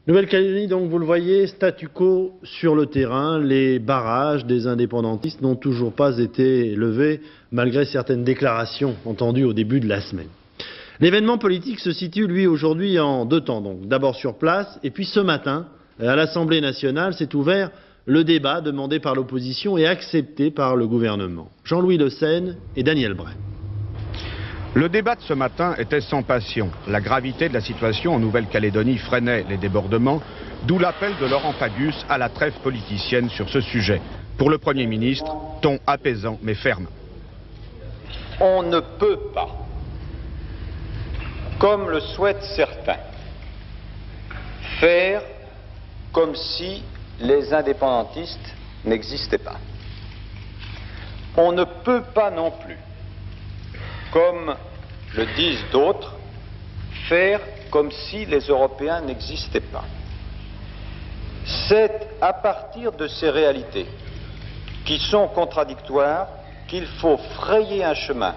Nouvelle-Calédonie, donc vous le voyez, statu quo sur le terrain. Les barrages des indépendantistes n'ont toujours pas été levés, malgré certaines déclarations entendues au début de la semaine. L'événement politique se situe, lui, aujourd'hui en deux temps. Donc, d'abord sur place, et puis ce matin, à l'Assemblée nationale, s'est ouvert le débat demandé par l'opposition et accepté par le gouvernement. Jean-Louis Le Seyne et Daniel Bray. Le débat de ce matin était sans passion. La gravité de la situation en Nouvelle-Calédonie freinait les débordements, d'où l'appel de Laurent Fabius à la trêve politicienne sur ce sujet. Pour le Premier ministre, ton apaisant mais ferme. On ne peut pas, comme le souhaitent certains, faire comme si les indépendantistes n'existaient pas. On ne peut pas non plus, comme le disent d'autres, faire comme si les Européens n'existaient pas. C'est à partir de ces réalités qui sont contradictoires qu'il faut frayer un chemin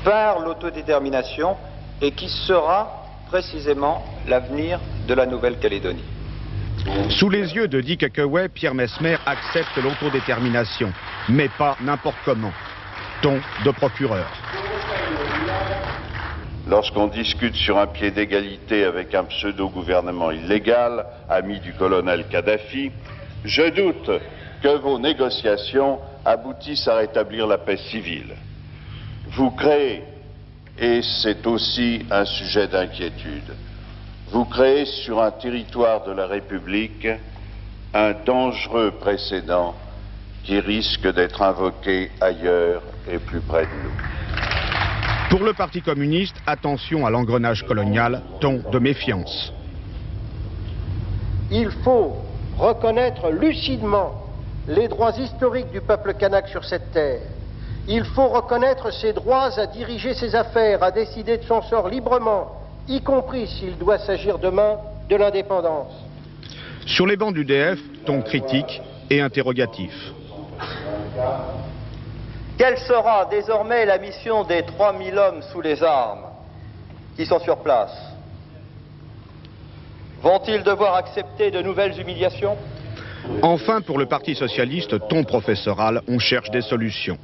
par l'autodétermination et qui sera précisément l'avenir de la Nouvelle-Calédonie. Sous les yeux de Dick Kekeway, Pierre Messmer accepte l'autodétermination, mais pas n'importe comment. Ton de procureur. Lorsqu'on discute sur un pied d'égalité avec un pseudo-gouvernement illégal, ami du colonel Kadhafi, je doute que vos négociations aboutissent à rétablir la paix civile. Vous créez, et c'est aussi un sujet d'inquiétude, vous créez sur un territoire de la République un dangereux précédent qui risque d'être invoqué ailleurs et plus près de nous. Pour le Parti communiste, attention à l'engrenage colonial, ton de méfiance. Il faut reconnaître lucidement les droits historiques du peuple kanak sur cette terre. Il faut reconnaître ses droits à diriger ses affaires, à décider de son sort librement, y compris s'il doit s'agir demain de l'indépendance. Sur les bancs du DF, ton critique et interrogatif. Quelle sera désormais la mission des 3000 hommes sous les armes qui sont sur place? Vont-ils devoir accepter de nouvelles humiliations? Enfin, pour le Parti socialiste, ton professoral, on cherche des solutions.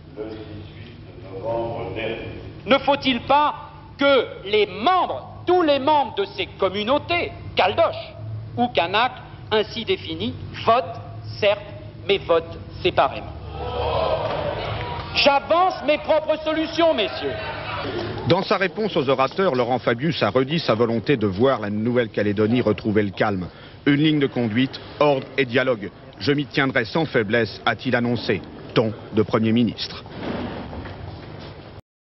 Ne faut-il pas que les membres, tous les membres de ces communautés, Caldoches ou Kanak, ainsi définis, votent, certes, mais votent séparément? J'avance mes propres solutions, messieurs. Dans sa réponse aux orateurs, Laurent Fabius a redit sa volonté de voir la Nouvelle-Calédonie retrouver le calme. Une ligne de conduite, ordre et dialogue. Je m'y tiendrai sans faiblesse, a-t-il annoncé. Ton de Premier ministre.